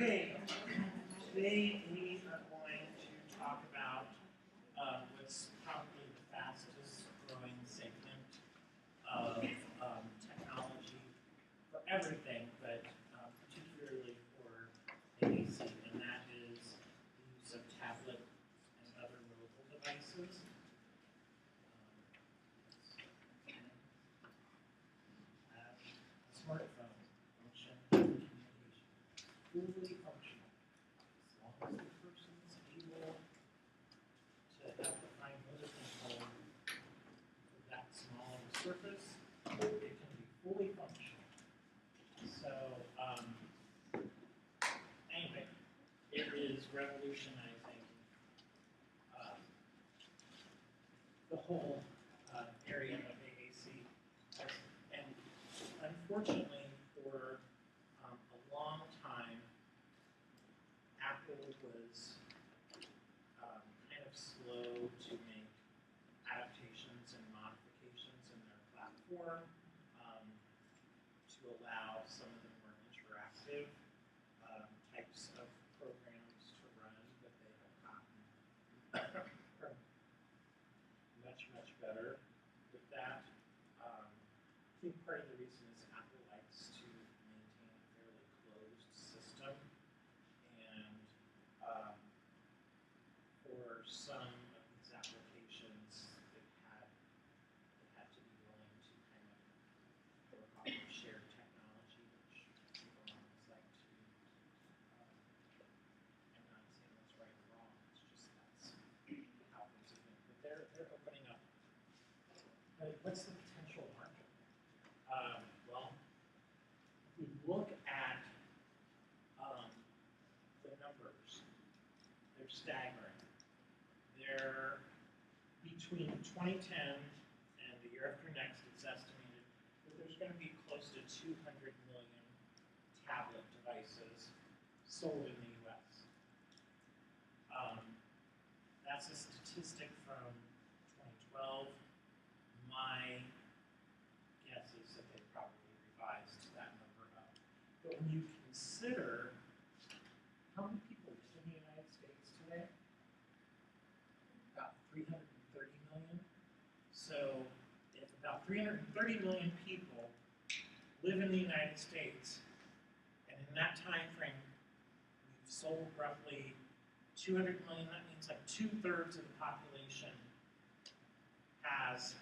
Okay, today we are going to talk about what's probably the fastest growing segment of technology for everything, but particularly for AAC, and that is the use of tablets and other mobile devices. A smartphone function communication. Fully functional, as long as the person is able to have the fine motor control for that small of a surface, it can be fully functional. So, anyway, it is revolutionizing the whole area of AAC. And unfortunately, for a long time, Apple was kind of slow to make adaptations and modifications in their platform to allow some of the more interactive types of programs to run, but they have gotten much, much better with that. I think part of the reason is Apple likes to maintain a fairly closed system, and for some of these applications, it had to be But what's the potential market? Well, if we look at the numbers, they're staggering. They're between 2010 and the year after next, it's estimated that there's going to be close to 200 million tablet devices sold in the US. That's a statistic from 2012. My guess is that they probably revised that number up. But when you consider how many people live in the United States today, about 330 million. So if about 330 million people live in the United States, and in that time frame, we've sold roughly 200 million, that means like 2/3 of the population has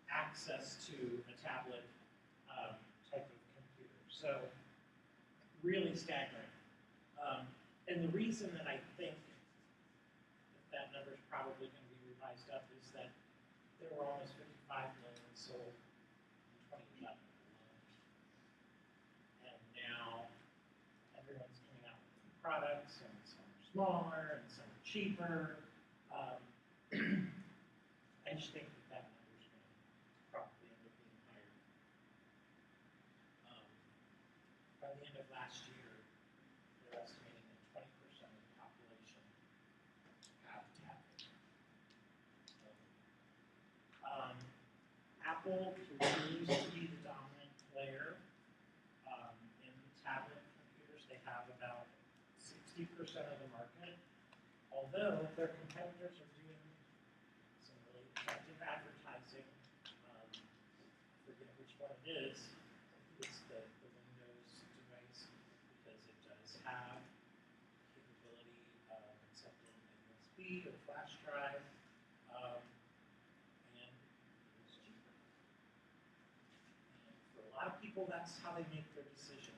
access to a tablet type of computer. So really staggering. And the reason that I think that number is probably going to be revised up is that there were almost 55 million sold in 2011 alone. And now everyone's coming out with new products, and some are smaller, and some are cheaper. I just think that number is going to probably end up being higher. By the end of last year, they're estimating that 20% of the population have tablets. Apple continues to be the dominant player in tablet computers. They have about 60% of the market, although their competitors are doing some really effective advertising. I forget which one it is. It's the Windows device, because it does have capability of accepting a USB or flash drive, and it's cheaper. And for a lot of people, that's how they make their decision.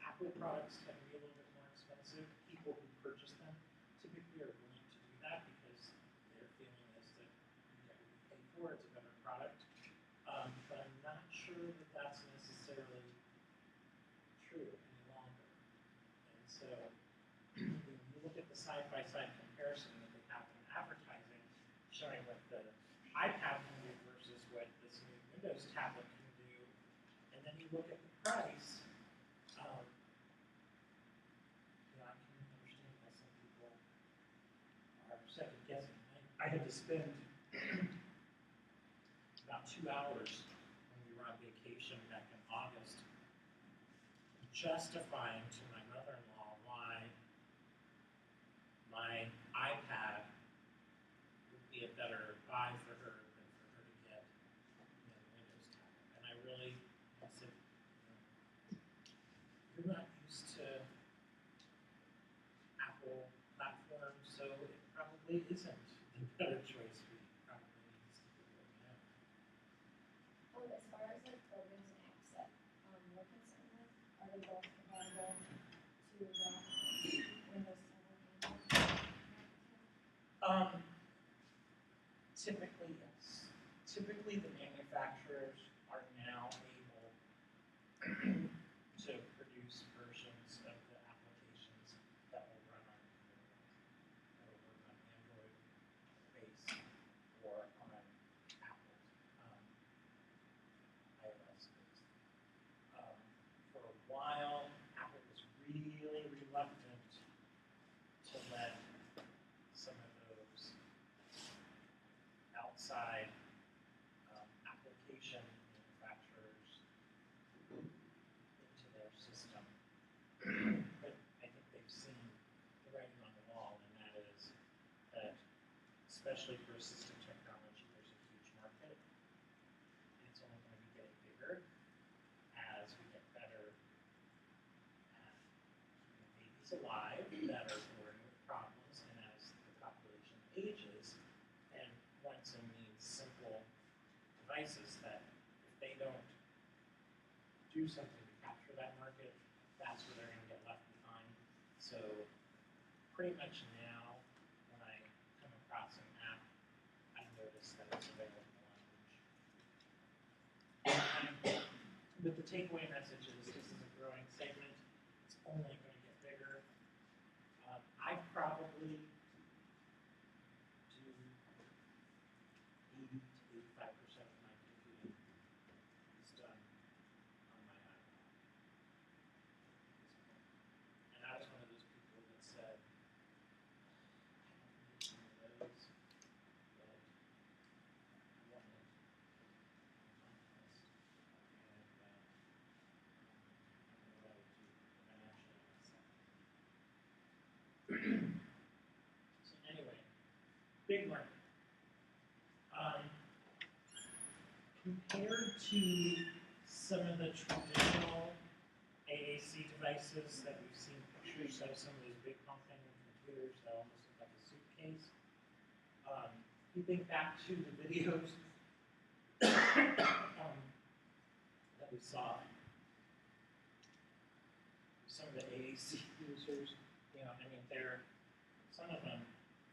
Apple products tend to be a little bit more expensive. People who purchase them typically are willing to do that because their feeling is that you get what you pay for, it's a better product. But I'm not sure that that's necessarily true any longer. And so when you look at the side-by-side comparison that they have in advertising, showing what the iPad can do versus what this new Windows tablet can do, and then you look at the price, I can understand why some people are second guessing. I had to spend about 2 hours when we were on vacation back in August justifying to my mother-in-law why my iPad would be a better buy for her than for her to get the Windows tablet. And I said, you're not used to Apple platforms, so it probably isn't the better choice for you. It probably needs to be what we have. As far as like programs and apps that we're concerned with, are they both compatible to Windows 7 and Android? Typically, yes. Typically, the manufacturers are now able to produce versions of the applications that will run on Android base or on Apple's iOS base. For a while, Apple was really reluctant to let some of those outside application manufacturers into their system. But I think they've seen the writing on the wall, and that is that, especially for assistive technology, there's a huge market, and it's only going to be getting bigger as we get better at keeping babies alive that are born with problems, and as the population ages, and wants and needs simple devices that, if they don't do something to capture that market, that's where they're going to get left behind. So pretty much now, when I come across an app, I notice space that is available in the language. But the takeaway message is this is a growing segment. It's only going to get bigger. I probably do 80 to 85% of my computing is done on my iPad. And I was one of those people that said, I don't need one of those, but I want it on my list. And I don't know what I would do eventually myself. So anyway, big market. Compared to some of the traditional AAC devices that we've seen pictures of, some of those big pumping computers that almost look like a suitcase, you think back to the videos that we saw, some of the AAC users, you know, I mean, some of them,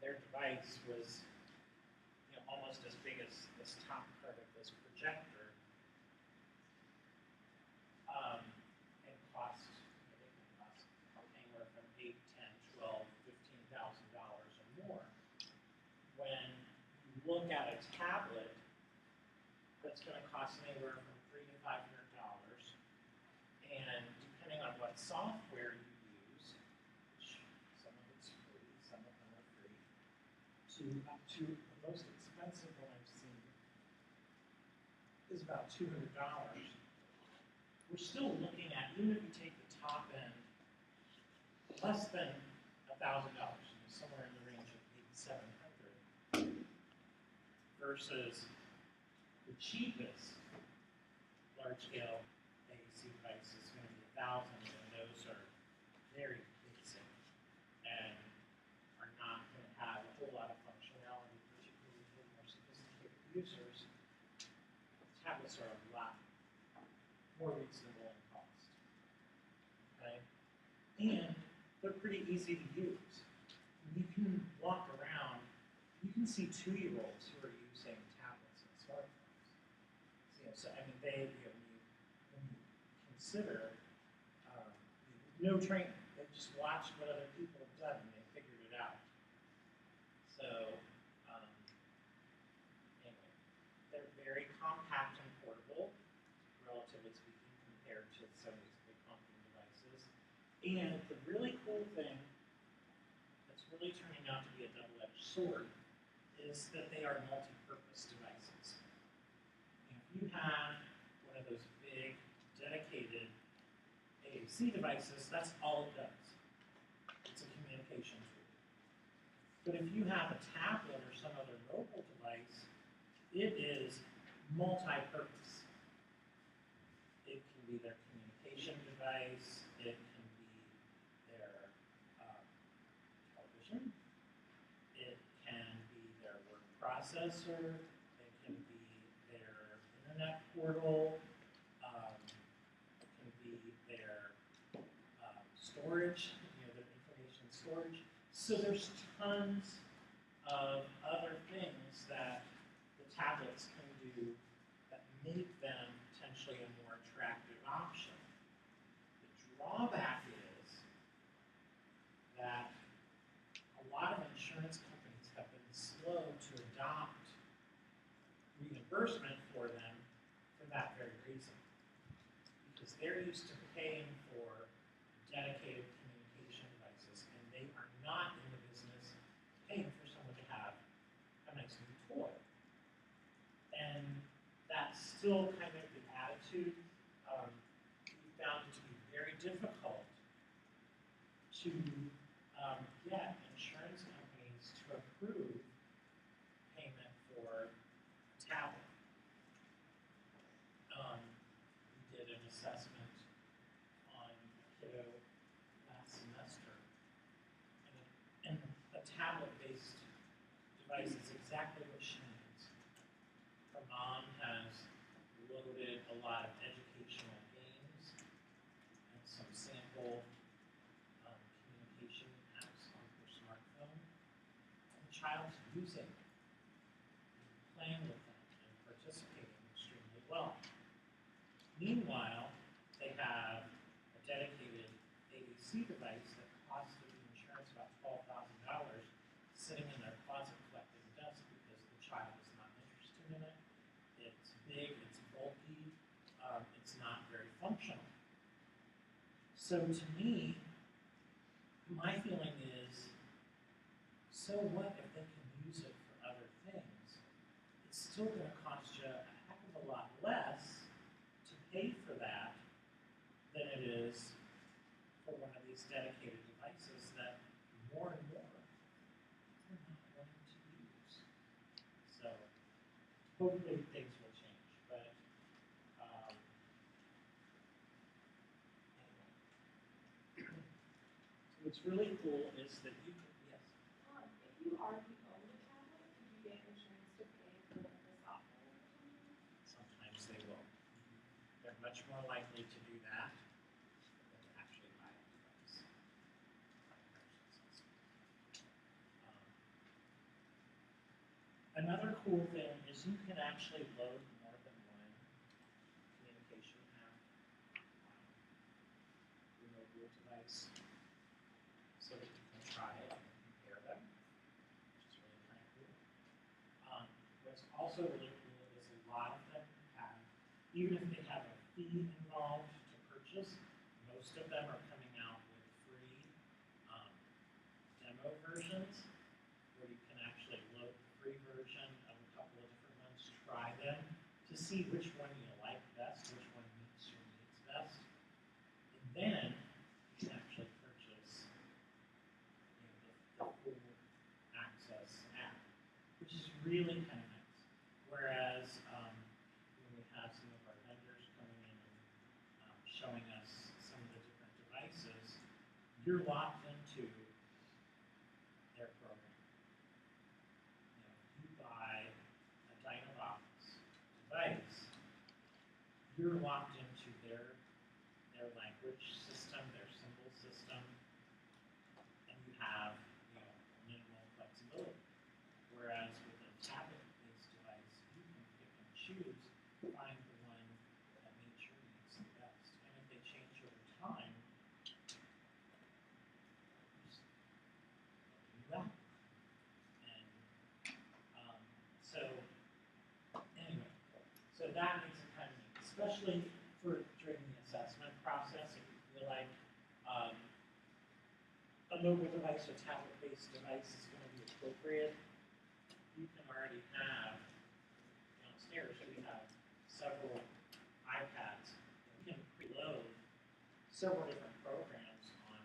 their device was, you know, almost as big as this top part of this projector, and cost, I think it cost anywhere from $8, $10, $12, $15,000 or more. When you look at a tablet, that's going to cost anywhere from $300 to $500, and depending on what software you use, which some of it's free, some of them are free, to up to the most expensive one I've seen is about $200. We're still looking at, even if you take the top end, less than $1,000, somewhere in the range of $800 to $700, versus the cheapest large-scale AAC device is going to be $1,000, and those are very basic and are not going to have a whole lot of functionality, particularly for more sophisticated users. Tablets are a lot more reasonable in cost. Okay? And they're pretty easy to use. You can walk around, you can see 2-year-olds who are using tablets and smartphones. So, I mean, when you consider no training, they just watched what other people have done and they figured it out. So, anyway, they're very compact and portable, relatively speaking, compared to some of these big pumping devices. And the really cool thing that's really turning out to be a double-edged sword is that they are multi-purpose devices. If you have one of those big, dedicated AAC devices, that's all it does. It's a communication tool. But if you have a tablet or some other mobile device, it is multi-purpose. It can be their communication device, it can be their television, it can be their word processor, it can be their internet portal, it can be their storage, their information storage. So there's tons of other things that the tablets can do that make them potentially a more attractive option. The drawback is that a lot of insurance companies have been slow to adopt reimbursement for them for that very reason. Because they're used to paying for dedicated communication devices, and they are not in the business of paying for someone to have a nice new toy. And that's still kind of the attitude. We found it to be very difficult to get insurance companies to approve payment for a tablet. We did an assessment on a kiddo last semester, and a tablet-based device is exactly what she needs. Her mom has loaded a lot of educational games and some sample communication apps on her smartphone, and the child's using it, playing well. Meanwhile, they have a dedicated AAC device that costs the insurance about $12,000 sitting in their closet collecting dust because the child is not interested in it. It's big, it's bulky, it's not very functional. So to me, my feeling is, so what if they can use it for other things? It's still going to cost you a heck of a lot less to pay for that than it is for one of these dedicated devices that more and more they're not wanting to use. So hopefully things will change, but anyway. So what's really cool is that you can, yes? If you already own a tablet, could you get insurance to pay for the software or something? Sometimes they will. They're much more likely to do that than to actually buy a device. Another cool thing is you can actually load more than one communication app on your mobile device so that you can try it and compare them, which is really kind of cool. What's also really cool is a lot of them have, even if they have a fee involved to purchase, most of them are coming out with free demo versions where you can actually load the free version of a couple of different ones, try them to see which one you like best, which one meets your needs best, and then you can actually purchase the full access app, which is really kind of nice. Whereas when we have some of our vendors coming in and showing us some of the different devices, you're locked into their program. If you buy a Dynavox device, you're locked into their language system, their symbol system, and you have minimal flexibility. Whereas with a tablet-based device, you can pick and choose, find the one that meets your needs the best. And if they change over time, just do that. And so anyway, so that makes it kind of neat, especially for during the assessment process. If you feel like a mobile device or tablet-based device is going to be appropriate, you can already have downstairs. We have several iPads. You can preload several different programs on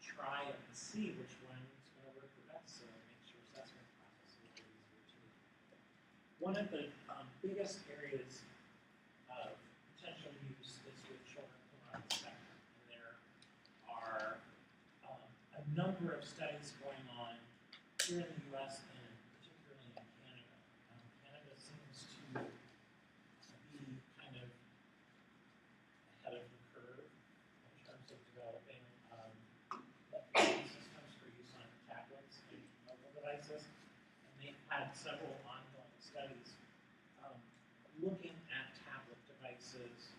try it and see which one is going to work the best, so it makes your assessment process a little easier too. One of the biggest areas of potential use is with children who are on the spectrum, and there are a number of studies going on here in the U.S. and particularly in Canada. Canada seems to be kind of ahead of the curve in terms of developing systems for use on tablets and mobile devices, and they've had several ongoing studies looking at tablet devices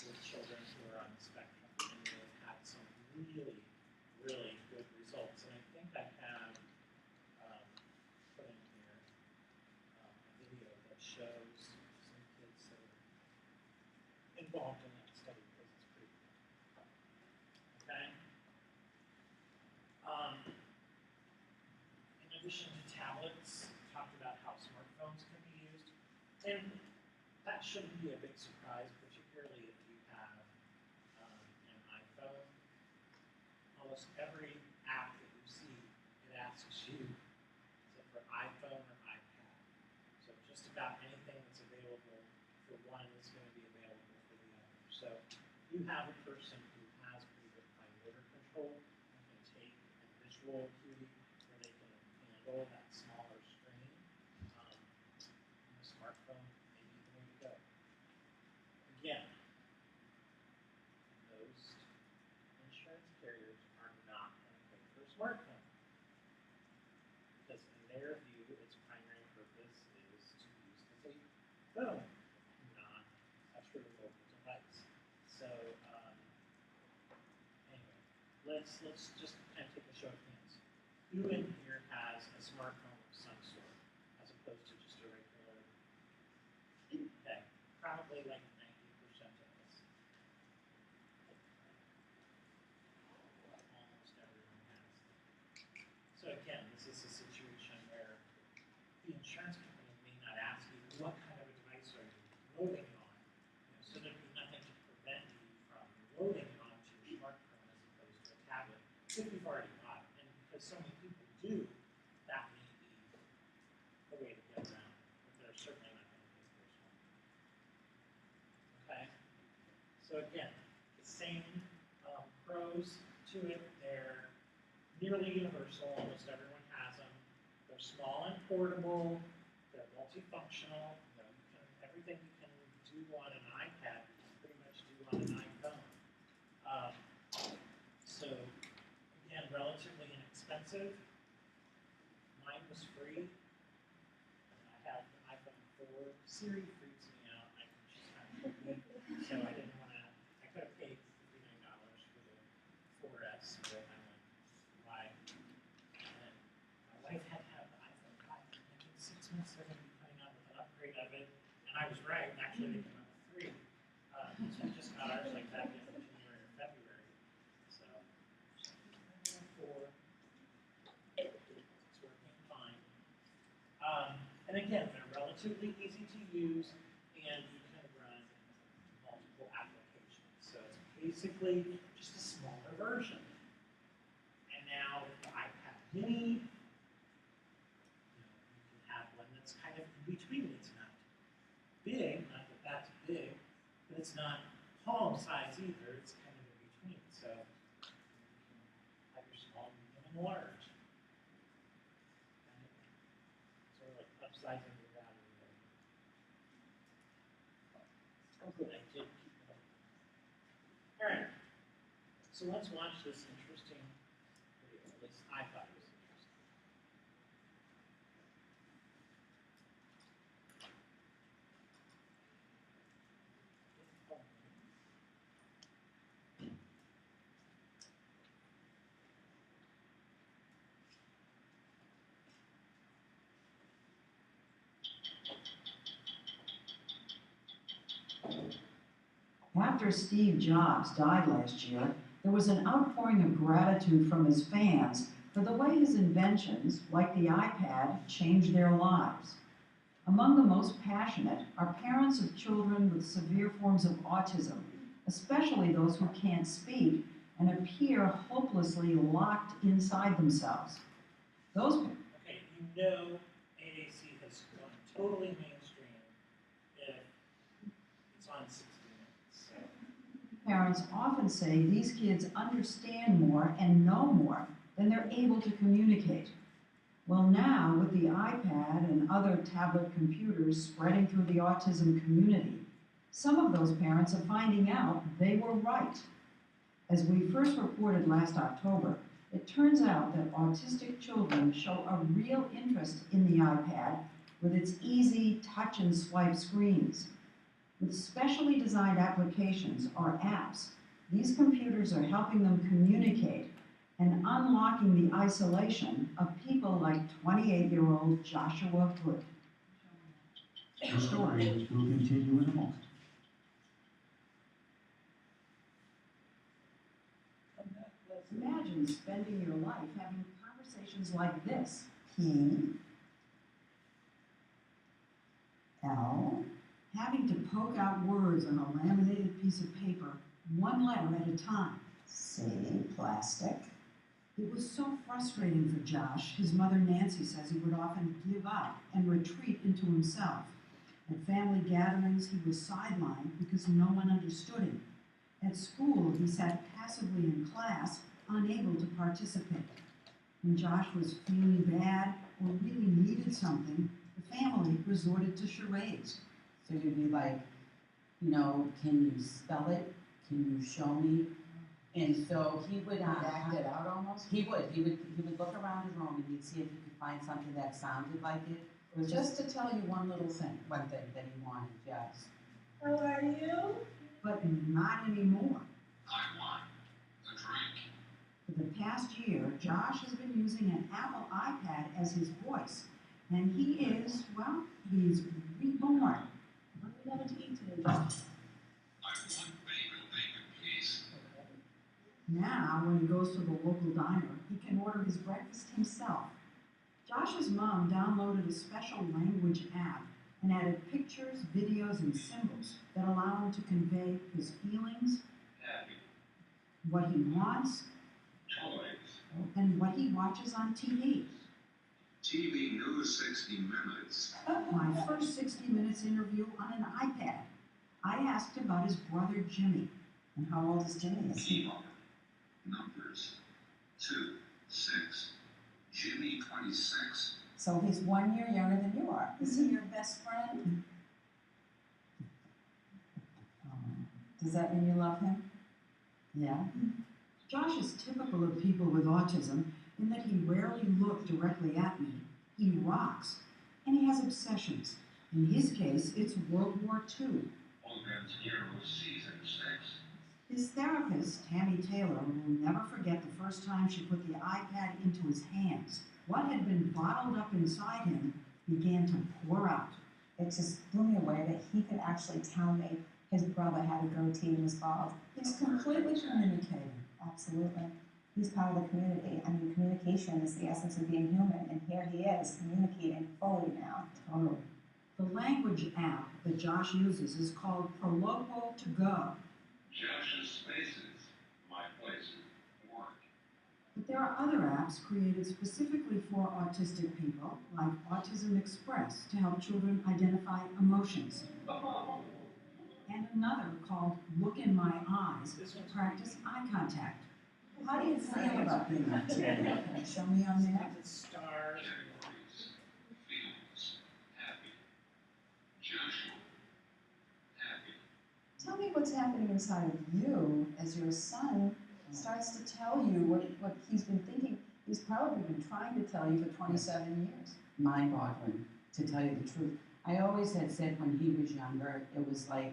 with children who are on the spectrum, and they've had some really, really good results. And I think I have put in here a video that shows some kids that are involved in that study because it's pretty cool. Okay? In addition to tablets, we talked about how smartphones can be used. And that shouldn't be a big surprise, particularly if you have an iPhone. Almost every app that you see, it asks you, is it for iPhone or iPad? So just about anything that's available for one is going to be available for the other. So you have a person who has pretty good fine motor control and can take a visual acuity where they can handle that smaller screen. A smartphone may be the way to go. Again, most insurance carriers are not going to pay for a smartphone because in their view, its primary purpose is to use as a phone. So, anyway, let's just kind of take a show of hands. Who in here has a smartphone of some sort, as opposed to just a regular? Okay, probably like 90% of us. Almost everyone has them. So again, this is a situation where the insurance company may not ask you what kind of a device are you loading it on. So there'd be nothing to prevent you from loading it onto your smartphone as opposed to a tablet if you've already got it. And because so many people do, that may be the way to get around it. But they're certainly not going to be the first one. Okay? So again, the same pros to it. They're nearly universal. Almost everyone has them. They're small and portable. They're multifunctional. You know, everything you can do on an iPad, you can pretty much do on an iPhone. So again, relatively inexpensive. Mine was free. I have the iPhone 4. Siri freaks me out. I think she's kind of creepy. So I didn't want to. I could have paid $59 for the 4S, but I went, why? And my wife had to have the iPhone 5 for like in 6 months. They're going to be coming out with an upgrade of it, and I was right. Actually, they came out with 3. So we just got ours like back in January or February. So 4. It's working fine. And again, they're relatively easy to use, and you can run multiple applications. So it's basically just a smaller version. And now with the iPad mini, you can have one that's kind of in between. It's not big, not that that's big, but it's not palm size either. It's kind of in between. So you can have your small, medium, and large. Sort of like upsizing your value there. Oh, good, I did keep it up. All right, so let's watch this interesting video. At least I thought it was interesting. After Steve Jobs died last year, there was an outpouring of gratitude from his fans for the way his inventions, like the iPad, changed their lives. Among the most passionate are parents of children with severe forms of autism, especially those who can't speak and appear hopelessly locked inside themselves. Those Okay, you know AAC has gone totally mainstream if it's on 60 Minutes. So. parents often say these kids understand more and know more than they're able to communicate. Well, now, with the iPad and other tablet computers spreading through the autism community, some of those parents are finding out they were right. As we first reported last October, it turns out that autistic children show a real interest in the iPad with its easy touch and swipe screens. With specially designed applications or apps, these computers are helping them communicate and unlocking the isolation of people like 28-year-old Joshua Hood. The story will continue in a moment. Imagine spending your life having conversations like this. P, L, having to poke out words on a laminated piece of paper, one letter at a time. C, plastic. It was so frustrating for Josh, his mother Nancy says he would often give up and retreat into himself. At family gatherings, he was sidelined because no one understood him. At school, he sat passively in class, unable to participate. When Josh was feeling bad or really needed something, the family resorted to charades. So you'd be like, you know, can you spell it? Can you show me? And so he would Act it out almost? He would look around his room and he'd see if he could find something that sounded like it. It was just to tell you one little thing, one thing that he wanted, yes. How are you? but not anymore. I want a drink. For the past year, Josh has been using an Apple iPad as his voice, and he is, well, he's reborn. What are we having to eat today, Josh? I want bacon, please. Now, when he goes to the local diner, he can order his breakfast himself. Josh's mom downloaded a special language app and added pictures, videos, and symbols that allow him to convey his feelings, Happy. what he wants, Toys. and what he watches on TV. TV News 60 Minutes. My first 60 Minutes interview on an iPad. I asked about his brother Jimmy. And how old is Jimmy? Is he? Keyboard. Numbers. 2, 6. Jimmy 26. So he's 1 year younger than you are. Is he your best friend? Does that mean you love him? Yeah. Josh is typical of people with autism in that he rarely looks directly at me. He rocks, and he has obsessions. In his case, it's World War II. Old man's hero season 6. His therapist, Tammy Taylor, will never forget the first time she put the iPad into his hands. What had been bottled up inside him began to pour out. It just blew me away that he could actually tell me his brother had a goatee and was bald. He's completely communicating. Absolutely. He's part of the community. I mean, communication is the essence of being human, and here he is communicating fully now. Totally. The language app that Josh uses is called Proloquo to Go. Josh's Spaces. My place of work. But there are other apps created specifically for autistic people, like Autism Express, to help children identify emotions. And another called Look in My Eyes to practice eye contact. How do you feel about being autistic? Can you show me on there? The stars. Categories. Feelings. Happy. Joshua. Happy. Tell me what's happening inside of you as your son starts to tell you what he's been thinking. He's probably been trying to tell you for 27 years. Mind-boggling, to tell you the truth. I always had said when he was younger, it was like,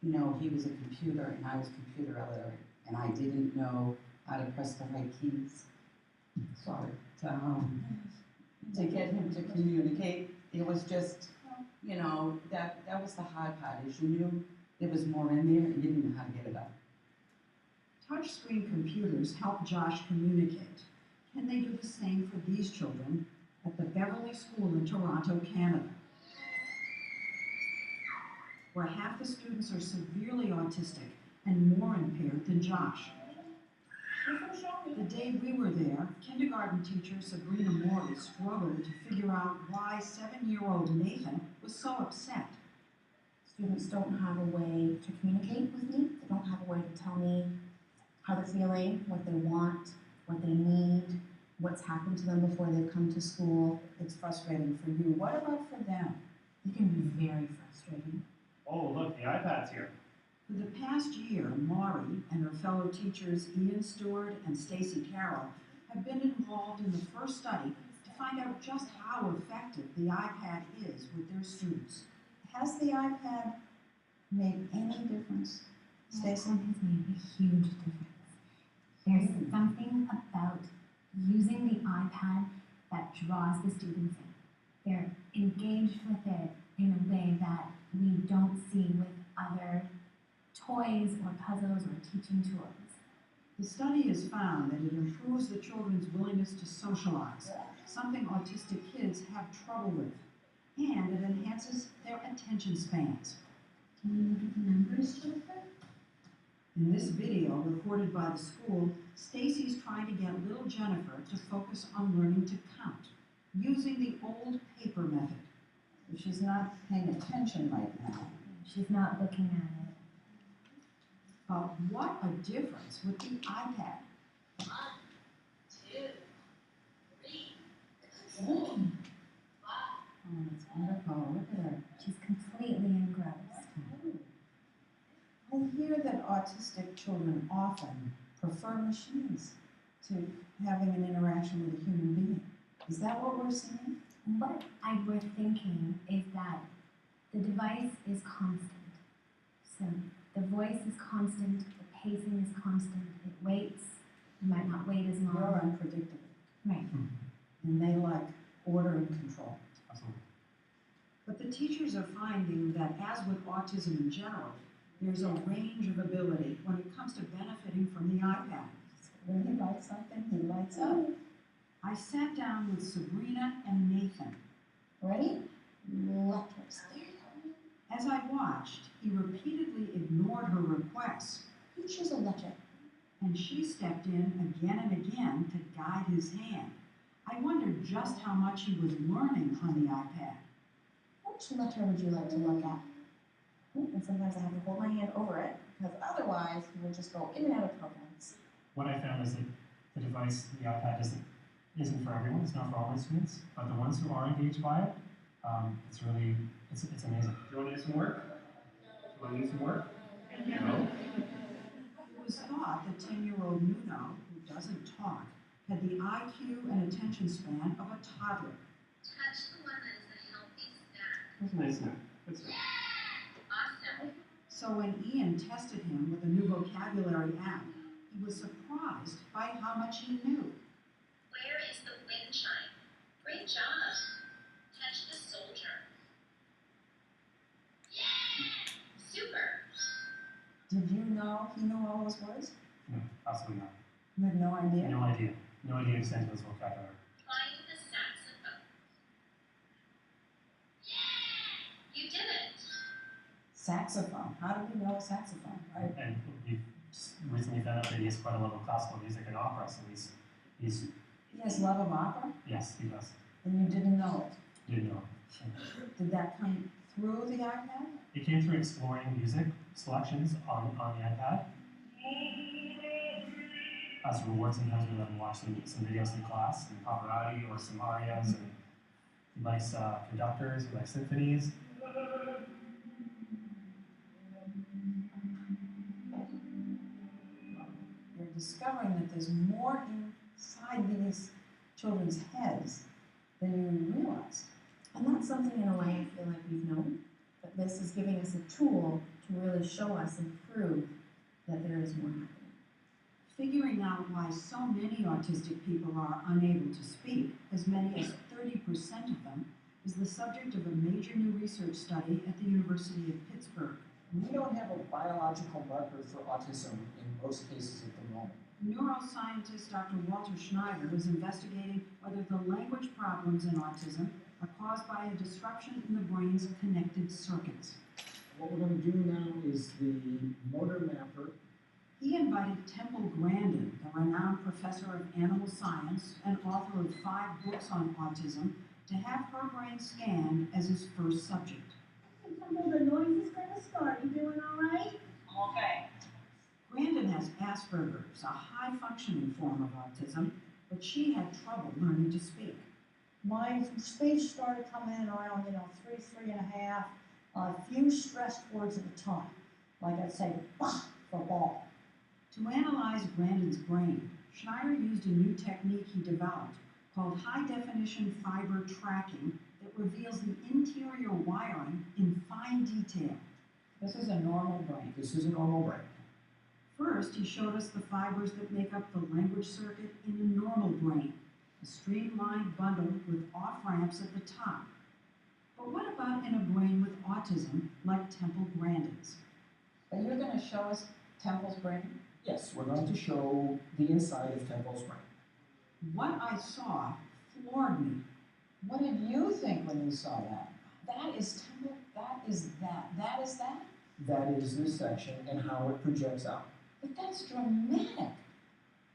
you know, he was a computer and I was computer illiterate, and I didn't know how to press the right keys. Sorry. To get him to communicate, it was just, you know, that was the hard part, is you knew there was more in there and you didn't know how to get it out. Touchscreen computers help Josh communicate. Can they do the same for these children at the Beverly School in Toronto, Canada, where half the students are severely autistic and more impaired than Josh? The day we were there, kindergarten teacher Sabrina Morley struggled to figure out why 7-year-old Nathan was so upset. Students don't have a way to communicate with me. They don't have a way to tell me how they're feeling, what they want, what they need, what's happened to them before they've come to school. It's frustrating for you. What about for them? It can be very frustrating. Oh, look, the iPad's here. For the past year, Maury and her fellow teachers Ian Stewart and Stacy Carroll have been involved in the first study to find out just how effective the iPad is with their students. Has the iPad made any difference, Stacy? It has made a huge difference. There's something about using the iPad that draws the students in. They're engaged with it in a way that we don't see with other toys or puzzles or teaching tools. The study has found that it improves the children's willingness to socialize, something autistic kids have trouble with, and it enhances their attention spans. Can you look at the numbers, Jennifer? In this video recorded by the school, Stacy's trying to get little Jennifer to focus on learning to count, using the old paper method. She's not paying attention right now. She's not looking at it. What a difference with the iPad. 1, 2, 3, 4, 5. Oh, that's wonderful. Look at her. She's completely engrossed. I hear that autistic children often prefer machines to having an interaction with a human being. Is that what we're seeing? What I were thinking is that the device is constant. So The voice is constant, the pacing is constant, it waits, it might not wait as long. You're unpredictable. Right. And they like order and control. Absolutely. But the teachers are finding that, as with autism in general, there's a range of ability when it comes to benefiting from the iPad. When he likes something, he lights up. I sat down with Sabrina and Nathan. Ready? Letters. As I watched, he repeatedly ignored her requests, You choose a letter. and she stepped in again and again to guide his hand. I wondered just how much he was learning on the iPad. Which letter would you like to look at? And sometimes I have to hold my hand over it, because otherwise you will just go in and out of programs. What I found is that the device, the iPad, isn't for everyone. It's not for all my students, but the ones who are engaged by it, it's really, it's amazing. Do you want to do some work? Do you want to do some work? No. It was thought that 10-year-old Nuno, who doesn't talk, had the IQ and attention span of a toddler. Touch the one that is a healthy snack. That's a nice snack. Good snack. Awesome. So when Ian tested him with a new vocabulary app, he was surprised by how much he knew. Where is the wind chime? Great job. Touch the soldier. Super. Did you know he knew all those words? No, absolutely not. You had no idea? No idea. No idea extent of his vocabulary. Playing the saxophone. You did it. Saxophone. How do we know saxophone, right? And we've recently found out that he has quite a love of classical music and opera, so he's He has love of opera, yes, he does. and you didn't know it. Didn't know. Did that come through the iPad? It came through exploring music selections on the iPad. As a reward, sometimes we let him watch some videos in class, some Pavarotti or some arias, and he likes conductors, he likes symphonies. You're discovering that there's more inside these children's heads than you realized. And that's something in a way I feel like we've known, that this is giving us a tool to really show us and prove that there is more happening. Figuring out why so many autistic people are unable to speak, as many as 30% of them, is the subject of a major new research study at the University of Pittsburgh. We don't have a biological marker for autism in most cases at the moment. Neuroscientist Dr. Walter Schneider is investigating whether the language problems in autism are caused by a disruption in the brain's connected circuits. What we're going to do now is the motor mapper. He invited Temple Grandin, the renowned professor of animal science and author of 5 books on autism, to have her brain scanned as his first subject. Temple, the noise is gonna start. You doing all right? Okay. Grandin has Asperger's, a high-functioning form of autism, but she had trouble learning to speak. My speech started coming in around, 3.5, a few stressed words at a time. Like I'd say, bah, for ball. To analyze Grandin's brain, Schneider used a new technique he developed called high-definition fiber tracking that reveals the interior wiring in fine detail. This is a normal brain. This is a normal brain. First, he showed us the fibers that make up the language circuit in a normal brain, a streamlined bundle with off-ramps at the top. But what about in a brain with autism like Temple Grandin's? But you're going to show us Temple's brain? Yes, we're going to show the inside of Temple's brain. What I saw floored me. What did you think when you saw that? That is Temple, that is that, that is that? That is this section and how it projects out. But that's dramatic.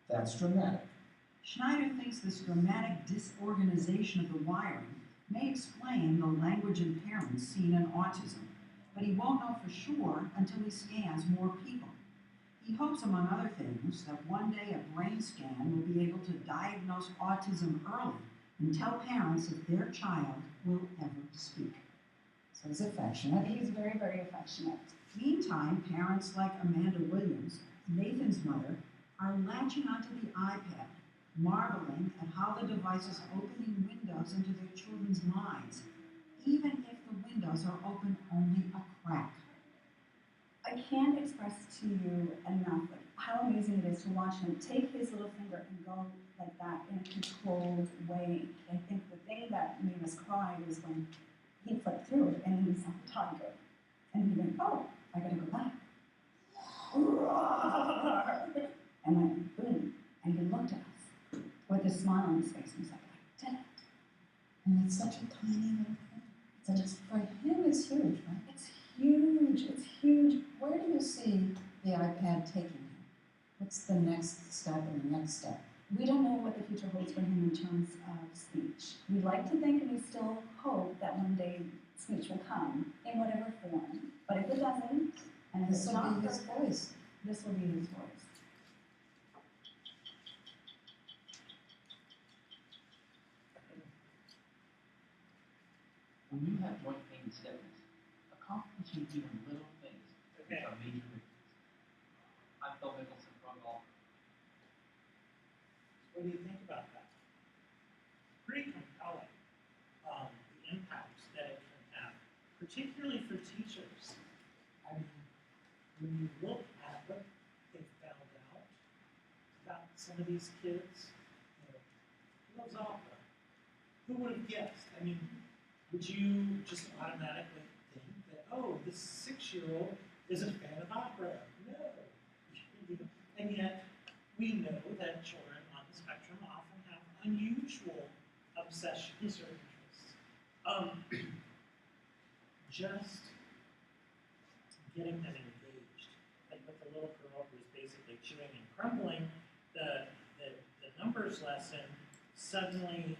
That's dramatic. Schneider thinks this dramatic disorganization of the wiring may explain the language impairments seen in autism, but he won't know for sure until he scans more people. He hopes, among other things, that one day a brain scan will be able to diagnose autism early and tell parents if their child will ever speak. So he's affectionate. He's very, very affectionate. Meantime, parents like Amanda Williams, Nathan's mother, are latching onto the iPad, marveling at how the device is opening windows into their children's minds, even if the windows are open only a crack. I can't can't express to you enough like how amazing it is to watch him take his little finger and go like that in a controlled way. I think the thing that made us cry was when he flipped through it and he saw the tiger. And he went, oh, I gotta go back. And went, boom. And he looked at us with a smile on his face and was like, I did it. And it's such a tiny little thing. And it's, for him, it's huge, right? It's huge. It's huge. Where do you see the iPad taking him? What's the next step and the next step? We don't know what the future holds for him in terms of speech. We like to think and we still hope that one day speech will come in whatever form. But if it doesn't, and if This it's will not be his voice. this will be his voice. When you have joint pain and stiffness, accomplishing even little things Okay. are major victories. I'm Phil Mickelson, pro golfer. What do you think about that? Pretty compelling, the impacts that it can have, particularly for teachers. I mean, when you look at what they found out about some of these kids, you know, who loves opera? Who would have guessed? I mean, would you just automatically think that, oh, this 6-year-old is a fan of opera? No. And yet, we know that children on the spectrum often have unusual obsessions or interests. Just getting them engaged, like with the little girl who's basically chewing and crumbling, the numbers lesson suddenly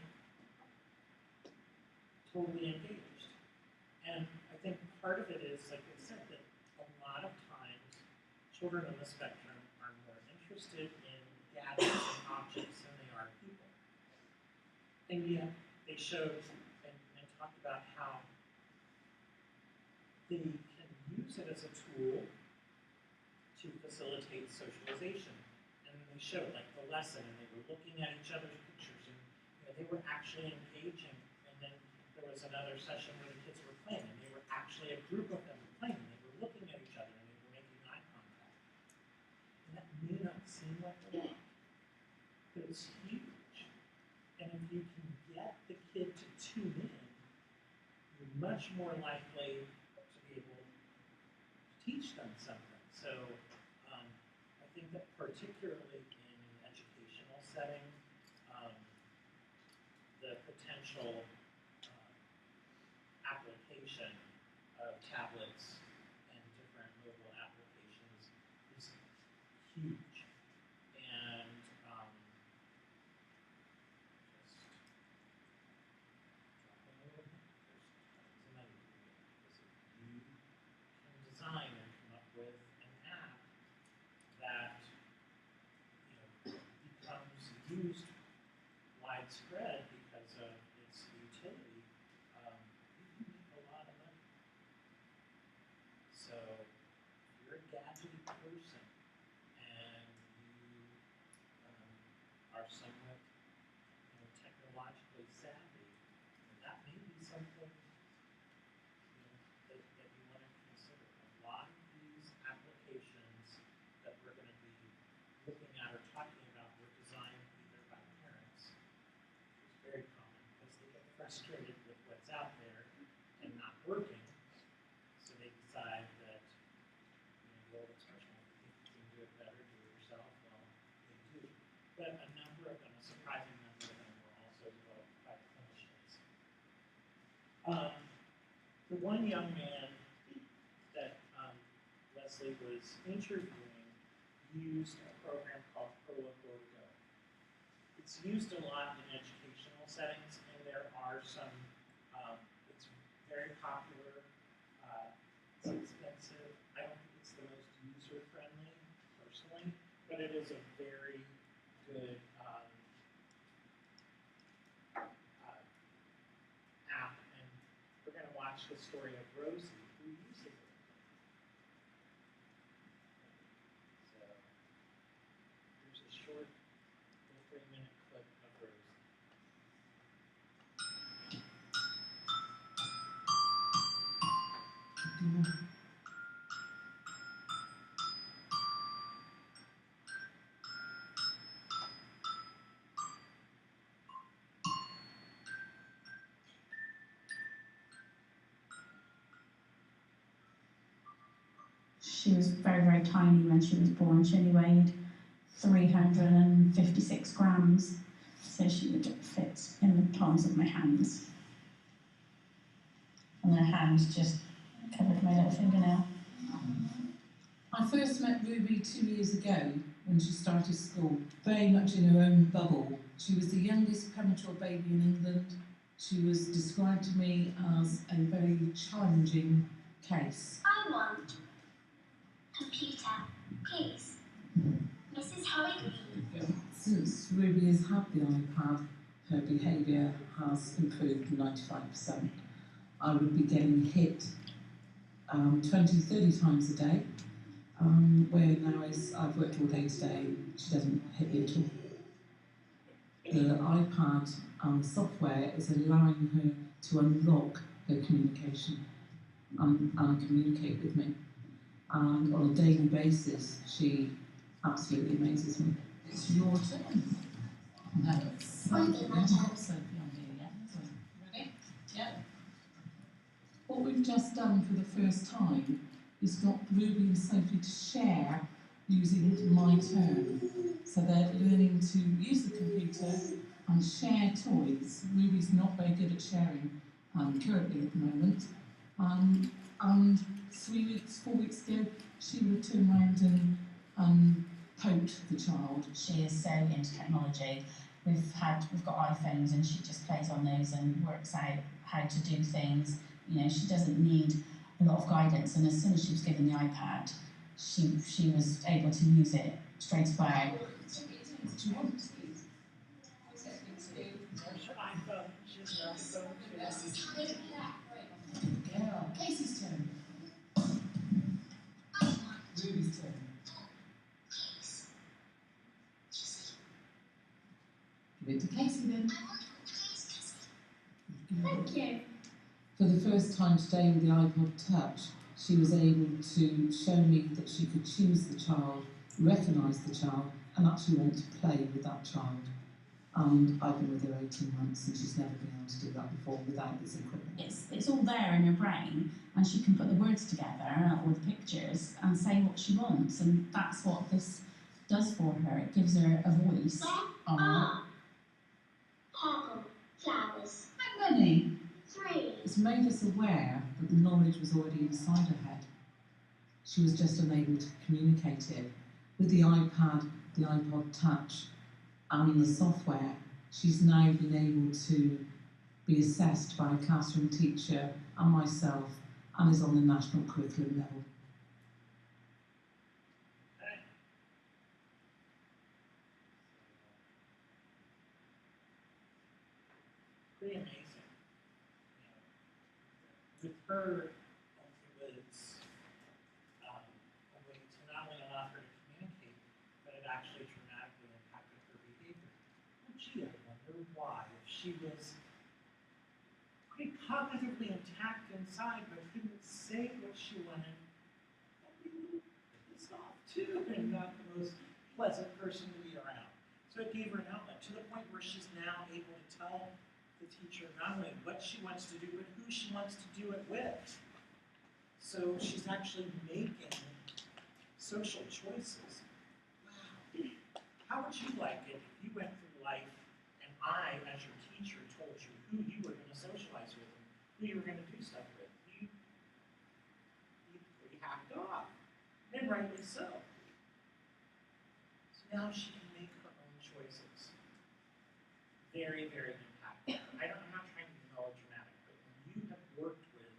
totally engaged. And I think part of it is, like I said, that a lot of times children on the spectrum are more interested in gadgets and objects than they are people. And yet they showed and talked about how they can use it as a tool to facilitate socialization. And they showed like the lesson, and they were looking at each other's pictures, and they were actually engaging. And then there was another session where the kids were playing, and they were actually a group of them playing, and they were looking at each other, and they were making eye contact. And that may not seem like a lot, but it's huge. And if you can get the kid to tune in, you're much more likely to be able to teach them something. So I think that particularly in an educational setting, the potential application of tablets and different mobile applications is huge. And just dropping over here, there's another way. You can design and come up with an app that becomes used widespread because of its utility. You can make a lot of money. So if you're a gadgety person and you are somewhat technologically savvy, that may be something that you want to consider. A lot of these applications that we're going to be looking at or talking about were designed either by parents, which is very common because they get frustrated with what's out there and not working, so they decide that the old expression, if you think you can do it better, do it yourself. Well, they do. But a number of them, a surprising number of them, were also developed by clinicians. The one young man that Leslie was interviewing used a program called Go. It's used a lot in educational settings, and there are some, it's very popular, it's expensive. I don't think it's the most user-friendly, personally, but it is a very good app, and we're going to watch the story of Rosie, who uses it. So here's a short 3-minute clip of Rosie. She was very, very tiny when she was born. She only weighed 356 grams, so she would fit in the palms of my hands. And her hand just covered my little fingernail. I first met Ruby 2 years ago when she started school, very much in her own bubble. She was the youngest premature baby in England. She was described to me as a very challenging case. I want computer, please. Mrs. Hurry. Since Ruby has had the iPad, her behaviour has improved 95%. I would be getting hit 20-30 times a day, where now I've worked all day today, she doesn't hit me at all. The iPad the software is allowing her to unlock her communication and communicate with me. And on a daily basis, she absolutely amazes me. It's your turn. No, it's my turn. Sophie on here, yeah? So, ready? Yeah. What we've just done for the first time is got Ruby and Sophie to share using My Turn. So they're learning to use the computer and share toys. Ruby's not very good at sharing currently at the moment. And 4 weeks ago, she would turn around and poked the child. She is so into technology. We've got iPhones and she just plays on those and works out how to do things. You know, she doesn't need a lot of guidance, and as soon as she was given the iPad, she was able to use it straight away. Do you want to? Yeah, Casey's turn. Ruby's turn. Give it to Casey then. Thank you. For the first time today with the iPod Touch, she was able to show me that she could choose the child, recognise the child, and actually want to play with that child. And I've been with her 18 months and she's never been able to do that before without this equipment. It's all there in her brain, and she can put the words together or the pictures and say what she wants, and that's what this does for her. It gives her a voice. Purple flowers. How many? 3. It's made us aware that the knowledge was already inside her head. She was just unable to communicate it. With the iPad, the iPod Touch, and the software, she's now been able to be assessed by a classroom teacher and myself, and is on the national curriculum level. Pretty amazing. With her, it was a way to not only allow her to communicate, but it actually dramatically impacted her behavior. Well, gee, I wonder why. If she was pretty cognitively intact inside, but couldn't say what she wanted, that'd be a little pissed off too, and not the most pleasant person to be around. So it gave her an outlet to the point where she's now able to tell the teacher not only what she wants to do, but who she wants to do it with. So she's actually making social choices. Wow. How would you like it if you went through life and I, as your teacher, told you who you were going to socialize with and who you were going to do stuff with? You'd be pretty hacked off, and rightly so. So now she can make her own choices. Very, very impactful. I'm not trying to be melodramatic, but when you have worked with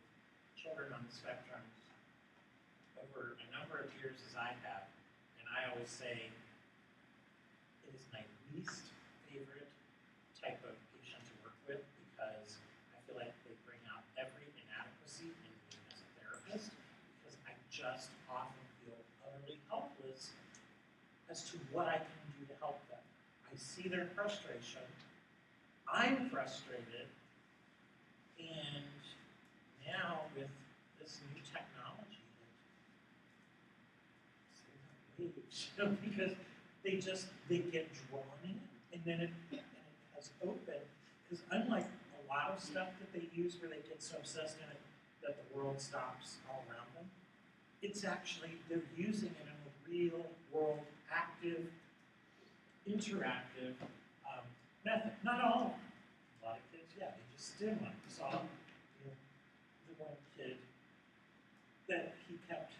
children on the spectrum over a number of years as I have, and I always say it is my least favorite type of patient to work with because I feel like they bring out every inadequacy in me as a therapist, because I just often feel utterly helpless as to what I can do to help them. I see their frustration, I'm frustrated, and now with this new technology, because they get drawn in, and then it has opened, because unlike a lot of stuff that they use where they get so obsessed in it that the world stops all around them, it's actually, they're using it in a real world, active, interactive method. Not all of them. A lot of kids, yeah, they just did one. We saw the one kid that he kept,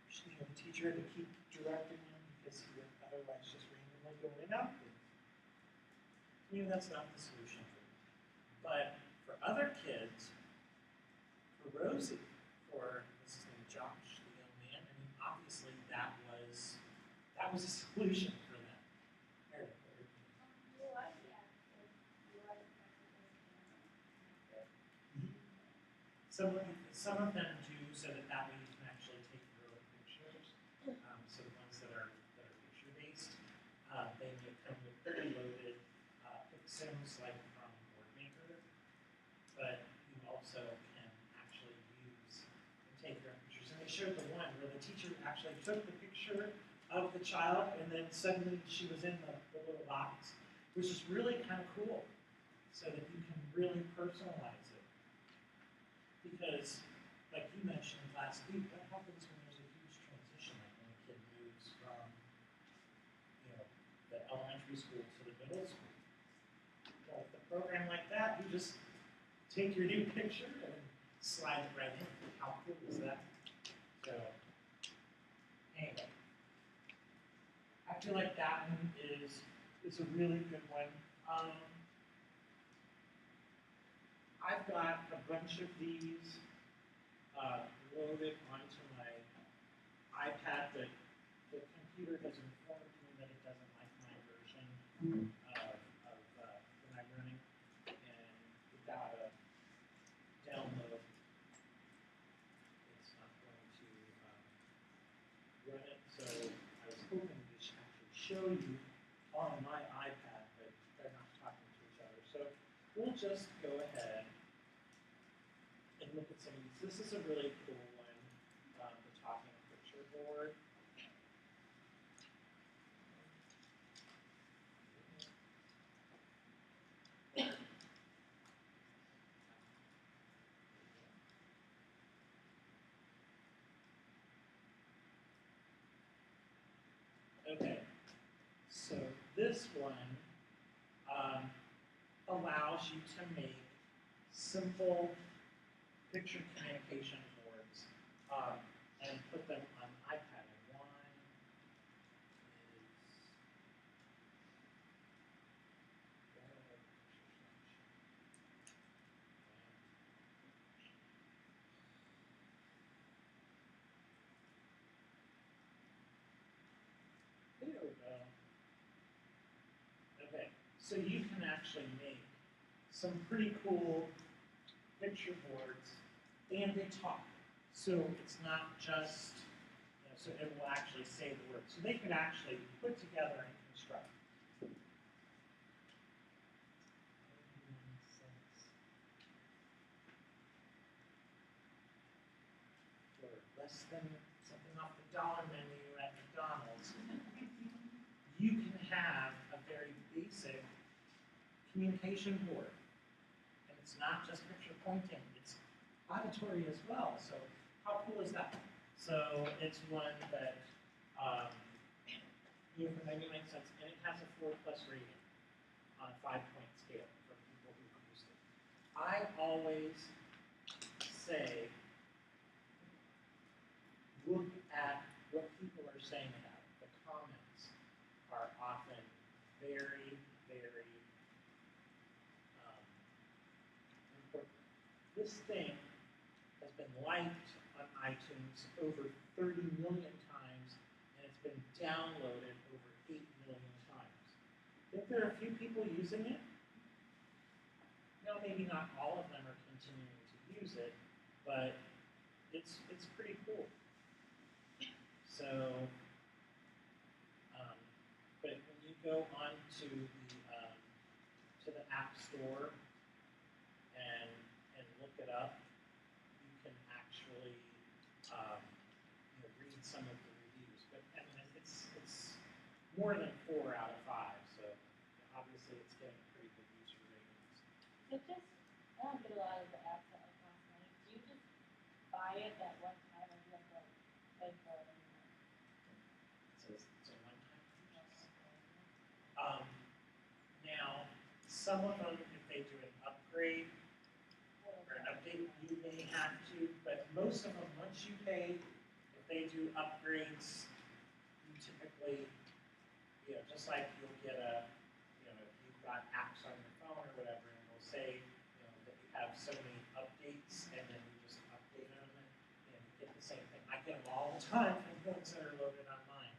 the teacher had to keep directing him because he would otherwise just randomly go in and out. That's not the solution for them. But for other kids, for Rosie, for this is named Josh, the young man, I mean, obviously that was a solution for them. Some of them do, so that way you can actually take your own pictures. So the ones that are picture based, they may come with preloaded pixels like from WordMaker, but you also can actually use and take your own pictures. And they showed the one where the teacher actually took the picture of the child and then suddenly she was in the little box, which is really kind of cool, so that you can really personalize it. Because, like you mentioned last week, what happens when there's a huge transition, like when a kid moves from, the elementary school to the middle school? Well, with a program like that, you just take your new picture and slide it right in. How cool is that? So, anyway, I feel like that one is a really good one. I've got a bunch of these loaded onto my iPad, but the computer has informed me that it doesn't like my version of when I'm running, and without a download, it's not going to run it. So I was hoping to actually show you on my iPad, but they're not talking to each other. So we'll just go ahead and look at some of these. This is a really cool one, the talking picture board. Okay, so this one allows you to make simple picture communication boards and put them on iPad. And one is, there we go. Okay, so you can actually make some pretty cool picture boards, and they talk. So it's not just, so it will actually say the words. So they can actually put together and construct. For less than something off the dollar menu at McDonald's, you can have a very basic communication board. And it's not just picture pointing, it's auditory as well. So how cool is that? So it's one that for 99 cents, and it has a 4+ rating on a 5-point scale for people who use it. I always say, look at what people are saying about it. The comments are often very, very important. This thing has been liked on iTunes over 30 million times, and it's been downloaded over 8 million times. I think there are a few people using it. Now, maybe not all of them are continuing to use it, but it's pretty cool. So, but when you go on to the App Store and look it up, you can actually read some of the reviews. But I mean, it's more than 4 out of 5, so obviously it's getting pretty good user ratings. So just, I don't get a lot of the apps that like cost money. Do you just buy it at one time and do like a It's a one-time purchase. Now, some of them, if they do an upgrade or an update, you may have to, but most of them, once you pay, if they do upgrades, you typically, just like you'll get if you've got apps on your phone or whatever, and we'll say, that you have so many updates, and then you just update them, and you get the same thing. I get them all the time from ones that are loaded on mine.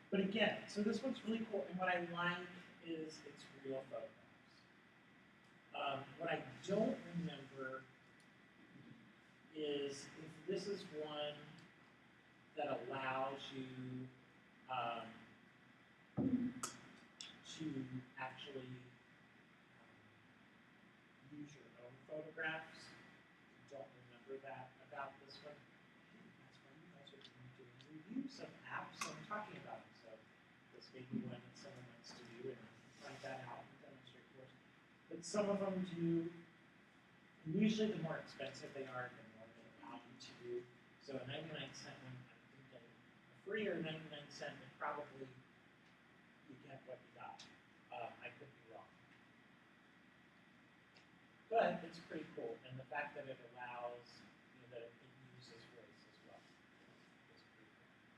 But again, so this one's really cool, and what I like is it's real photographs. What I don't remember is if this is one that allows you to actually use your own photographs. I don't remember that about this one. That's why you guys are doing reviews of apps I'm talking about. So this may be one that someone wants to do and find that out and demonstrate for us. But some of them do, and usually the more expensive they are, the more they allow you to do. So a 99-cent one, I'm thinking a free or 99-cent, and probably you get what you got. I could be wrong. But it's pretty cool, and the fact that it allows, that it uses voice as well is pretty cool.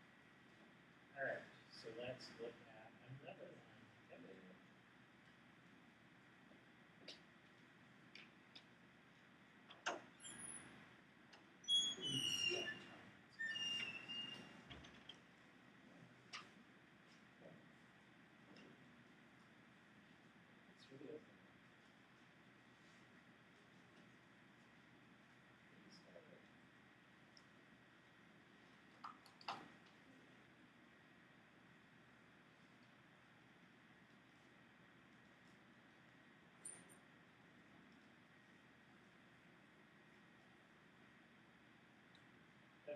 All right, so let's look at another one.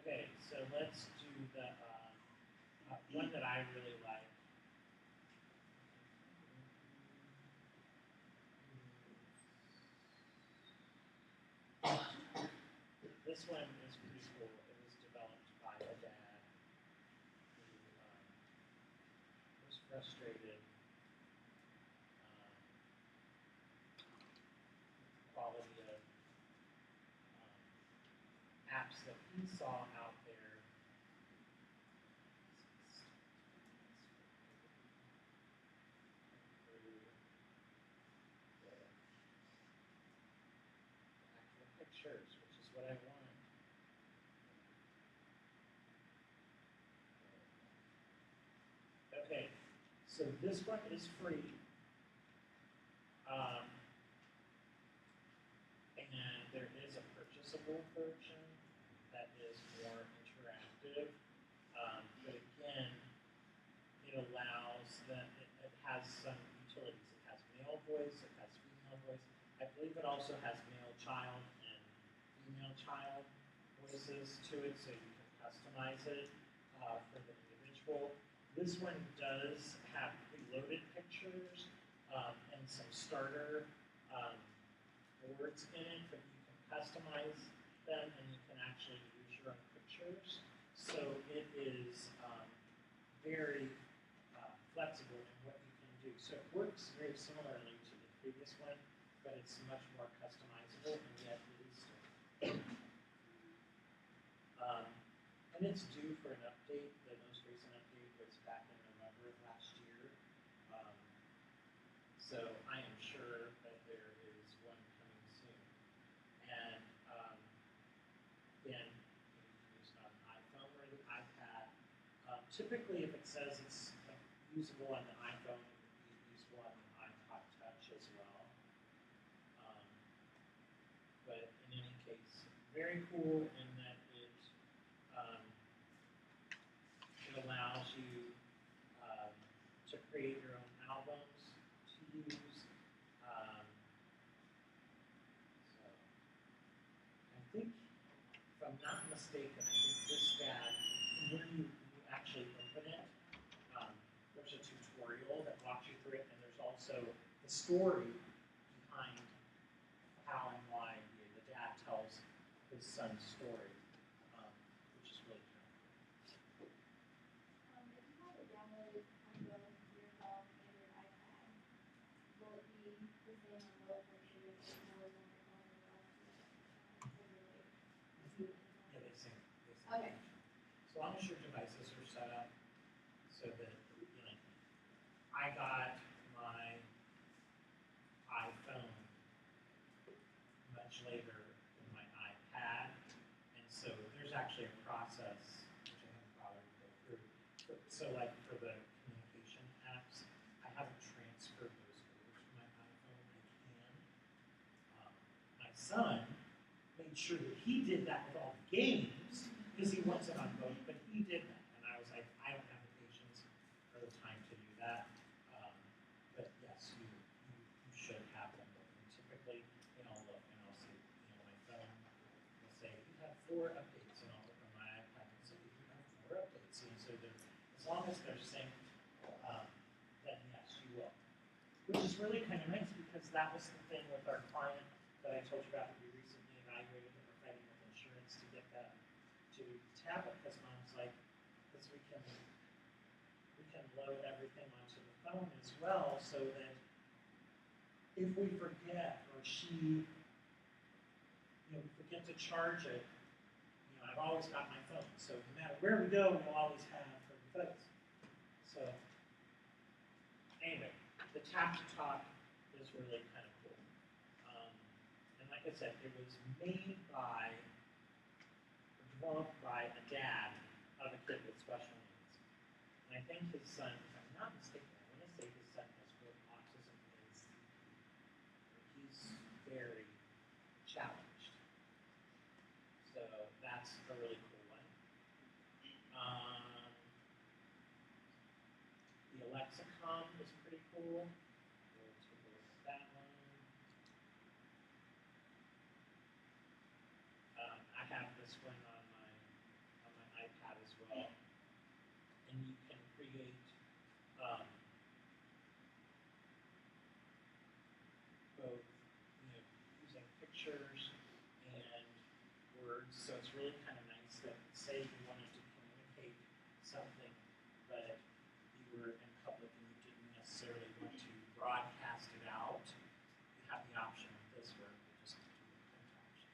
Okay, so let's do the one that I really like. This one is pretty cool. It was developed by a dad who was frustrated with the quality of apps that he saw out there. Actual pictures, which is what I want. Okay, so this one is free. And there is a purchasable version that is more interactive. But again, it allows that it has some utilities. It has male voice, it has female voice. I believe it also has male child and female child voices to it, so you can customize it for the individual. This one does have preloaded pictures and some starter words in it, but you can customize them and you can actually use your own pictures. So it is very flexible in what you can do. So it works very similarly to the previous one, but it's much more customizable, and yet it is still. And it's due for an update. The most recent update was back in November of last year. So I am sure that there is one coming soon. And again, you can use it on an iPhone or the iPad. Typically, if it says it's usable on the iPhone, it would be usable on the iPod Touch as well. But in any case, very cool in that it allows you to create your own albums to use. So I think, if I'm not mistaken, I think this dad, when you actually open it, there's a tutorial that walks you through it, and there's also the story behind how and why the dad tells his son's story. Okay. As long as your devices are set up so that, I got my iPhone much later than my iPad, and so there's actually a process, which I haven't bothered to go through. So like for the communication apps, I haven't transferred those over to my iPhone. I can. My son made sure that he did that with all the games, because he wants it on both, but he did that. And I was like, I don't have the patience or the time to do that. But yes, you should have them. And typically, I'll look and I'll see, my phone will say, you have 4 updates, and I'll look on my iPad and say, you have 4 updates. And so as long as they're synced, then yes, you will. Which is really kind of nice, because that was the thing with our client that I told you about that we recently evaluated, that we're fighting with insurance to get them to tablet, because mom's like, because we can load everything onto the phone as well, so that if we forget, or she, forget to charge it, I've always got my phone, so no matter where we go, we'll always have her photos. So anyway, the tap to talk is really kind of cool. And like I said, it was made by, developed by a dad of a kid with special needs. And I think his son, if I'm not mistaken, I want to say his son has both autism and he's very challenged. So that's a really cool one. The lexicon is pretty cool. We'll take a look at that one. I have this one on my iPad as well, and you can create both, using pictures and words. So it's really kind of nice that, say, you wanted to communicate something, but you were in public and you didn't necessarily want to broadcast it out. You have the option of this, where you just do the print option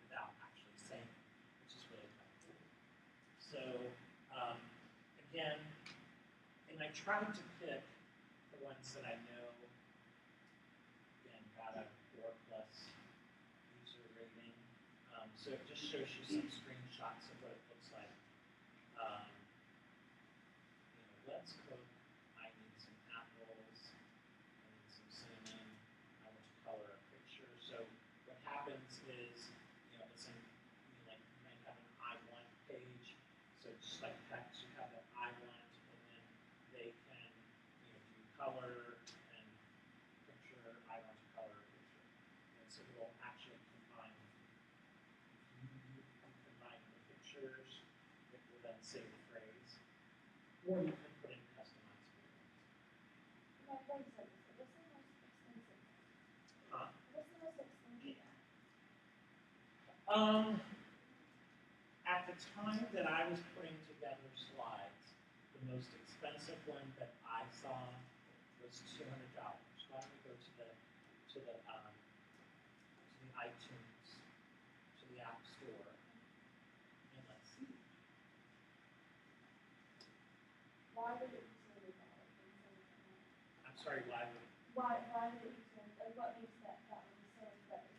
without actually saying it, which is really kind of cool. So again, and I tried to pick the ones that I know, again, got a 4+ user rating. So it just shows you some screenshots of what it looks like. Let's cook. I need some apples. I need some cinnamon. I want to color a picture. So what happens is, it's in, like you might have an I want page. So just like text, you have the I want, and then they can, do color and picture. I want to color a picture, and so it will actually combine. You combine the pictures. It will then say the phrase, or you can put in customized words. Wait a second. What's the most expensive? Huh? What's the most expensive? At the time that I was putting together slides, the most expensive one that I saw was $200. Why don't we go to the iTunes, to the App Store, and let's see. Why would it be $200? I'm sorry, why would it? Why would it be $200? Like, what makes that one so better?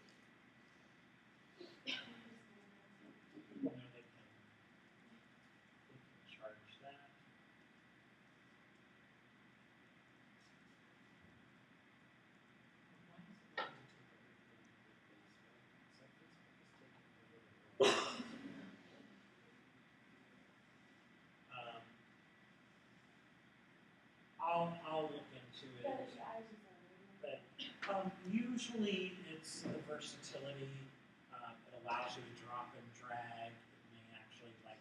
People know they can charge that. I'll look into it. But usually it's the versatility. It allows you to drop and drag. It may actually a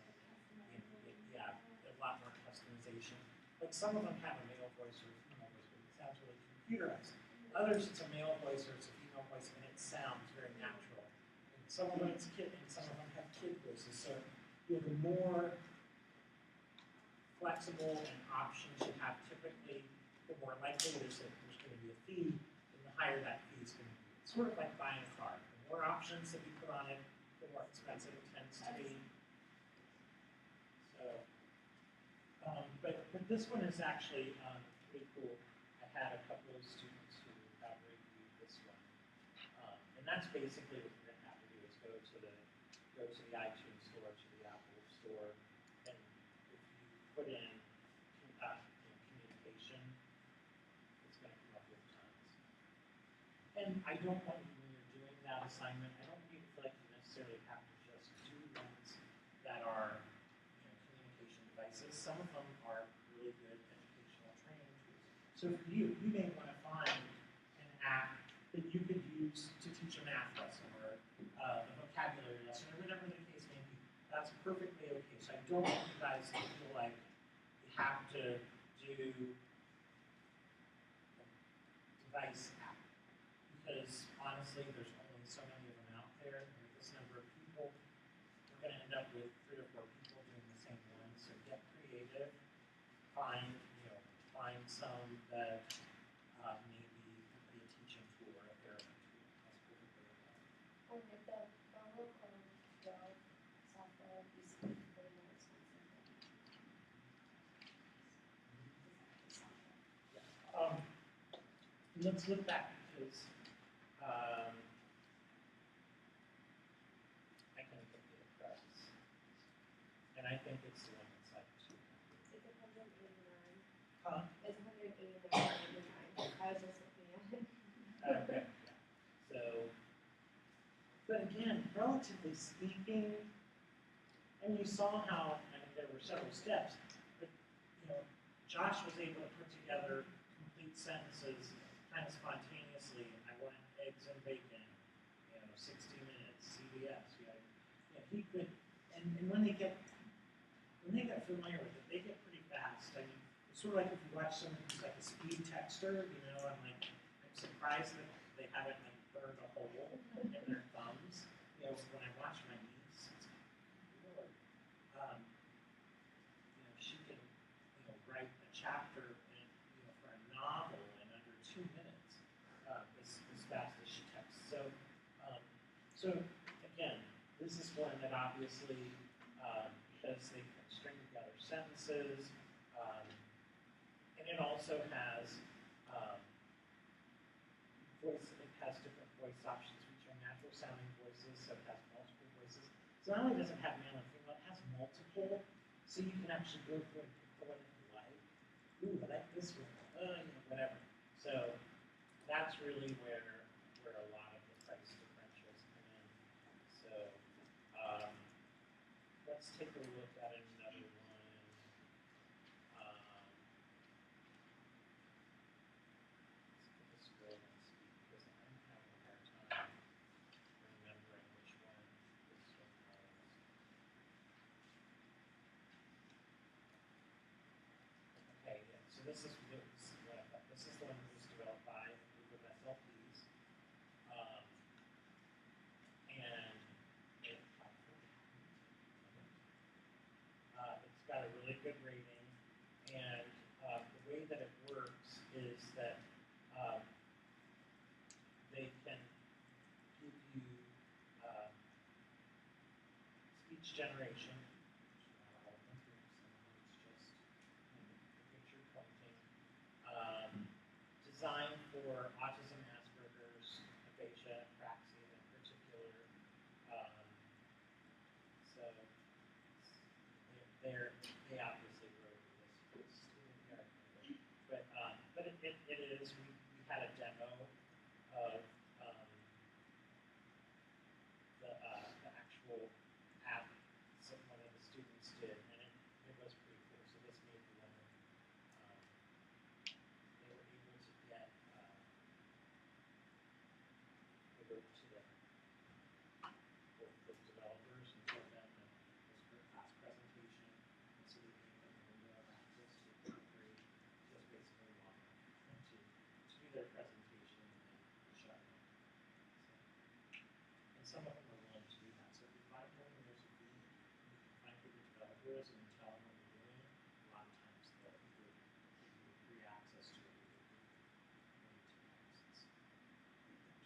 lot more customization. Like some of them have a male voice or a female voice, but it sounds really computerized. Others, it's a male voice or it's a female voice, and it sounds very natural. And some of them it's kid, and some of them have kid voices. So the more flexible and options you have, typically, the more likely it is that there's going to be a fee, and the higher that fee is going to be. It's sort of like buying a car. The more options that you put on it, the more expensive it tends to be. this one is actually pretty cool. I had a couple of students who have reviewed this one. And that's basically what you're going to have to do is go to the iTunes store, to the Apple store, and if you put in communication, it's going to come up with tons. And I don't want you, when you're doing that assignment, I don't feel like you necessarily have to just do ones that are communication devices. Some of them are really good educational training tools. So for you may want to find an app that you could use to teach a math lesson or a vocabulary lesson or whatever the case may be. That's perfectly okay. So I don't want you guys to feel like you have to do a device app because honestly, there's only so many of them out there, and with this number of people, we're going to end up with 3 or 4 people doing the same one. So get creative, find some that maybe could be a teaching tool or a therapy tool. That's perfectly okay. With the promo code Go software, you see way more expensive than Let's look back because I can look at the price, and I think it's the one that's like 200. It's $189. Huh? It's $189.99. I was just looking at it. Okay. So, but again, relatively speaking, and you saw how there were several steps, but Josh was able to put together complete sentences kind of spontaneously. I want eggs and bacon, 60 minutes, CBS. He could, and when they get familiar with it, they get pretty fast. I mean, it's sort of like if you watch someone who's like a speed texter, I'm surprised that they haven't burned a hole in their thumbs. When I watch my niece, it's Lord. She can, write a chapter for a novel in under 2 minutes, as fast as she texts. So again, this is one that obviously, because they can string together sentences, and it also has it has different voice options, which are natural sounding voices, so it has multiple voices. So not only does it have male and female, it has multiple, so you can actually go through and pick the one that you like. Ooh, I like this one, whatever. So that's really where a lot of the price differentials come in. So let's take a look at another one. Let's go and see, because I'm having a hard time remembering which one this one was. Okay, yeah, so this is the one that was developed by a group of SLPs. And it's got a really good rating, and the way that it works is that they can give you speech generation, which not all of them do, some of it's just picture pointing, designed for autism, Asperger's, aphasia, praxia in particular. So they obviously wrote this student guide, but it is. We had a demo of the actual app that one of the students did, and it was pretty cool. So this made the one that they were able to get. They wrote to both the developers and told them that this was a class presentation, and so we gave them a window of access to it for free. Just basically want them to do their presentation and then shut it down. And some of them are willing to do that. So if you find one where there's a fee, you can find who the developer is and tell them what you're doing. A lot of times they'll give you free access to it.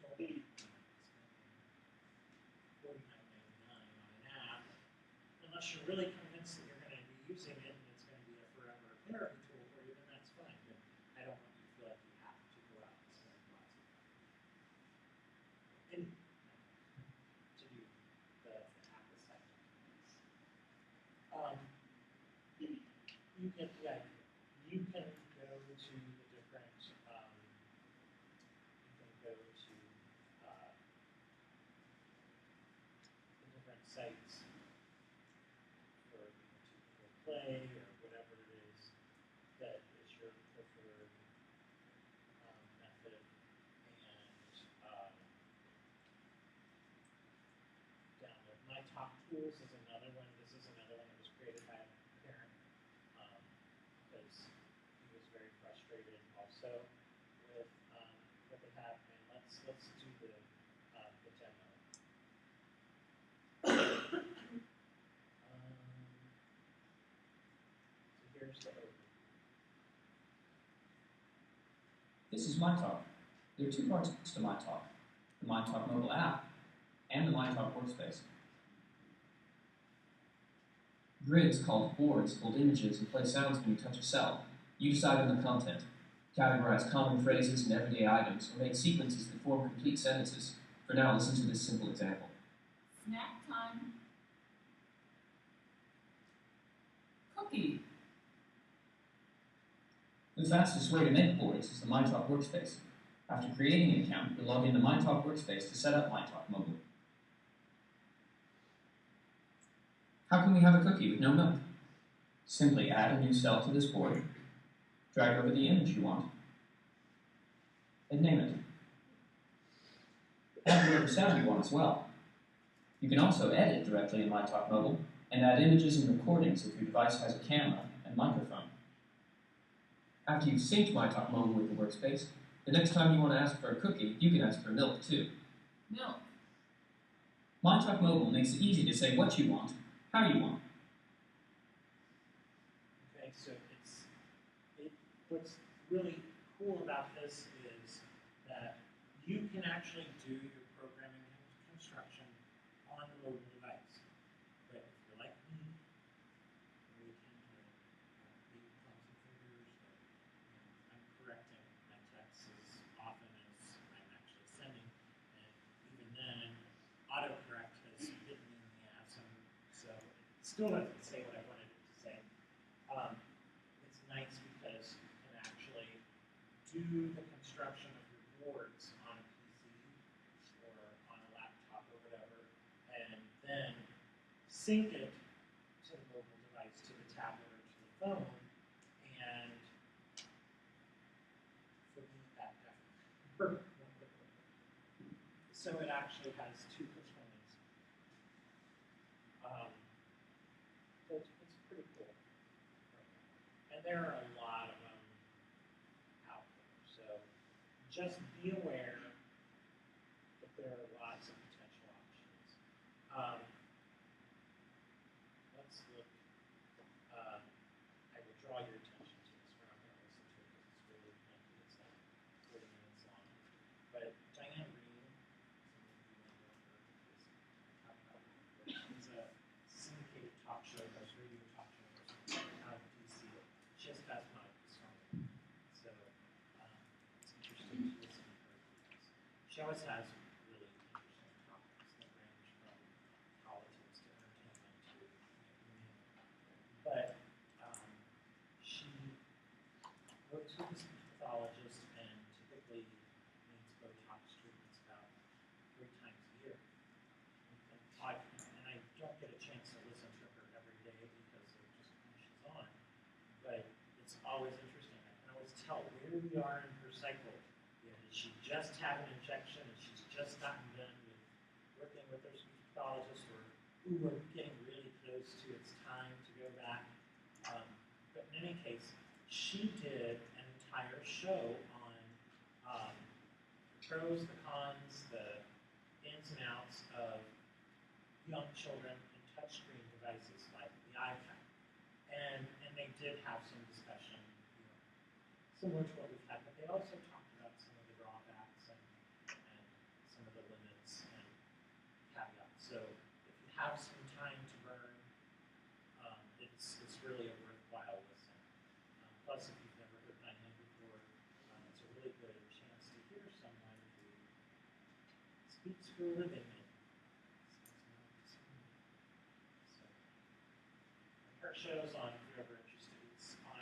Don't be spending $49.99 on an app unless you're really convinced that you're going to be using it and it's going to be a forever therapy tool. get the idea. You can go to the different, the different sites for to play or whatever it is that is your preferred method, and download. My Talk Tools is another one. This is another one that was created by a parent because he was very frustrated also with what they have. And let's do the demo. So here's the overview. This is My Talk. There are two parts to My Talk: the My Talk mobile app and the My Talk workspace. Grids called boards hold images and play sounds when you touch a cell. You decide on the content, categorize common phrases and everyday items, or make sequences that form complete sentences. For now, listen to this simple example. Snack time. Cookie. The fastest way to make boards is the My Talk workspace. After creating an account, you'll log into My Talk workspace to set up My Talk mobile. How can we have a cookie with no milk? Simply add a new cell to this board, drag over the image you want, and name it. Add whatever sound you want as well. You can also edit directly in My Talk mobile and add images and recordings if your device has a camera and microphone. After you've synced My Talk mobile with the workspace, the next time you want to ask for a cookie, you can ask for milk too. Milk. My Talk mobile makes it easy to say what you want, how you want. Okay, so what's really cool about this is that you can actually do your programming construction on the mobile device. But if you're like me, we tend to be clumsy fingers, I'm correcting my texts as often as I'm actually sending, and even then, autocorrect has bitten me in the ass, and so it still doesn't say what I wanted it to say. It's nice because you can actually do the construction of your boards on a PC or on a laptop or whatever, and then sync it to the mobile device, to the tablet or to the phone, and for me that definitely worked. So it actually has two components. It's pretty cool. And there are a lot of them out there. So just be aware that there are lots of potential options. Let's look. I will draw your attention to this. We're not going to listen to it because it's really lengthy. It's like 40 minutes long. But Diane Reed, she's a syndicated talk show, host, radio talk show host out of DC. She has asthmatic disorder, so it's interesting to listen to her videos. She always has really interesting topics that range from politics to entertainment to you name it. But she works with a speech pathologist and typically needs Botox treatments about 3 times a year. And I don't get a chance to listen to her every day because of just when she's on, but it's always interesting. I can always tell where we are in her cycle. You know, did she just have an injection and she's just gotten done with working with her speech pathologist, or ooh, we're getting really close to it's time to go back. But in any case, she did an entire show on the pros, the cons, the ins and outs of young children and touchscreen devices like the iPad. And they did have some discussion, you know, similar to what we've had, but they also talked about some of the drawbacks and some of the limits and caveats. So if you have some time to burn, it's really a worthwhile listen. Plus, if you've never heard Diane before, it's a really good chance to hear someone who speaks for a living. Her show's on, if you're ever interested, it's on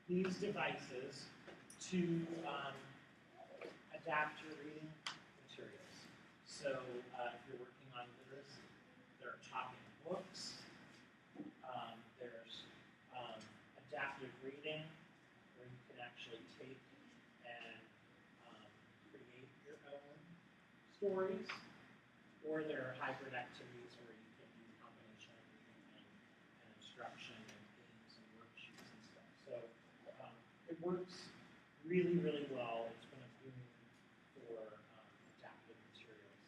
these devices to adapt your reading materials. So if you're working on literacy, there are talking books, there's adaptive reading, where you can actually take and create your own stories, or there are hybrid activities where you can do combination of reading and instruction and games and worksheets and stuff. So it works really, really well. It's been a boon for adaptive materials.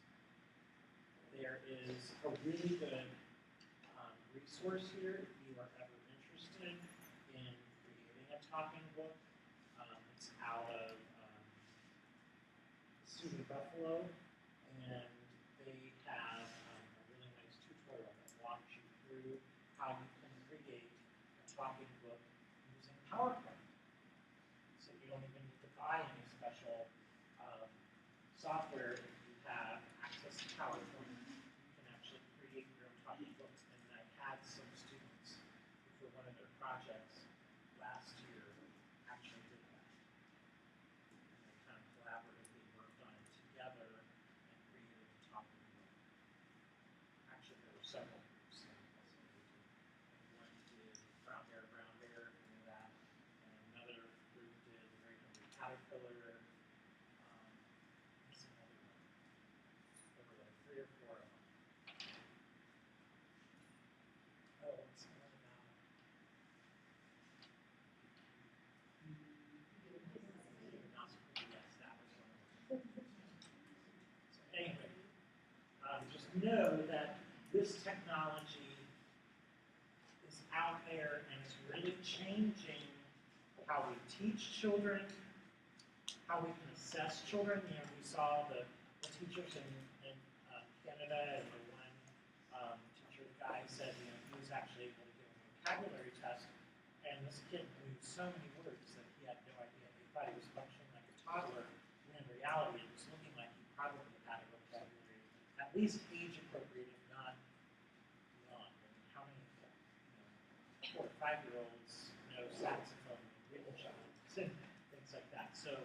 There is a really good resource here if you are ever interested in creating a talking book. It's out of SUNY Buffalo, and they have a really nice tutorial that walks you through how you can create a talking book using PowerPoint. So you don't even need to buy any special software. If you have access to PowerPoint, you can actually create your own talking books. And I had some students who, for one of their projects last year, actually did that. And they kind of collaboratively worked on it together and created a talking book. Actually, there were several groups that did. One did Brown Bear, and that, and another group did The Very Hungry Caterpillar. What's another one? There were like 3 or 4 of them. Oh, what's another now? Yes, that was one of them. So anyway, just know that this technology is out there and it's really changing how we teach children, how we can assess children. You know, we saw the teachers in Canada, and the one teacher guy said, you know, he was actually able to give a vocabulary test, and this kid knew so many words that he had no idea. He thought he was functioning like a toddler, when in reality it was looking like he probably had a vocabulary at least age appropriate, if not beyond. I mean, how many 4 or 5-year-olds know saxophone and wind chimes and things like that? So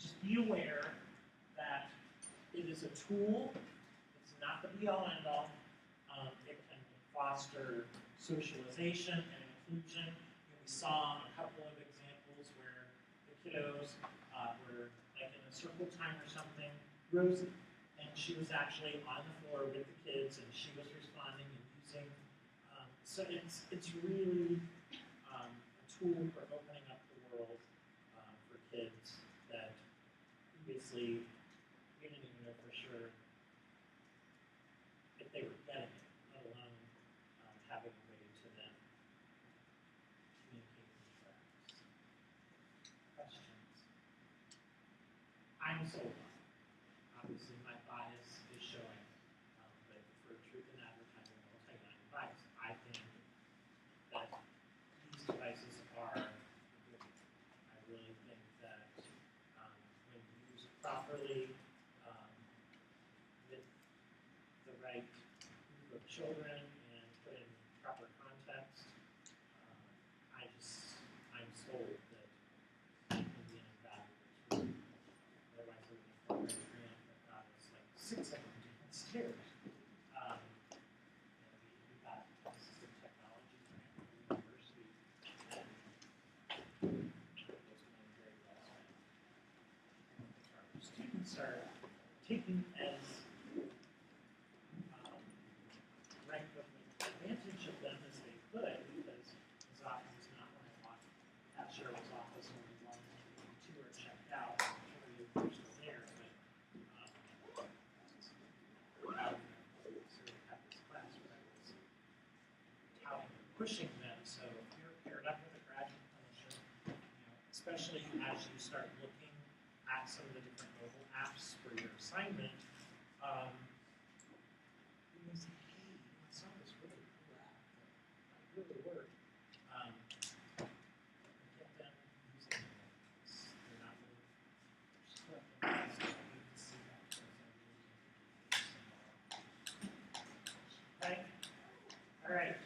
just be aware that it is a tool. It's not the be-all, end-all. It can foster socialization and inclusion. We saw a couple of examples where the kiddos were like in a circle time or something, Rosie, and she was actually on the floor with the kids, and she was responding and using. So it's really a tool for opening up the world for kids that previously we didn't even know for sure if they were getting it, let alone having a way to then communicate with friends. Questions? I'm sold on it. Obviously, my bias is showing, but for truth in advertising, I will tell you my bias. I think that these devices are good. I really think that when used properly, with the right group of children and put in proper context, I'm sold that it can be an invaluable tool. Otherwise, I would have program grant that got us like 6 of them downstairs. We got assistive technology grant from the university, and it was money very well spent. Our students are taking as right advantage of them as they could, because as often as not, when I walk at Cheryl's office, only 1, maybe 2 are checked out, 3 of them are still there, but sort of had this class where I was touting and pushing them. So if you're paired up with a graduate clinician, especially as you start looking at some of the different mobile apps for your assignment, you may say, hey, I saw this really cool app that really worked. Get them using it. They're not really collecting so you can see that because I'm really okay. All right.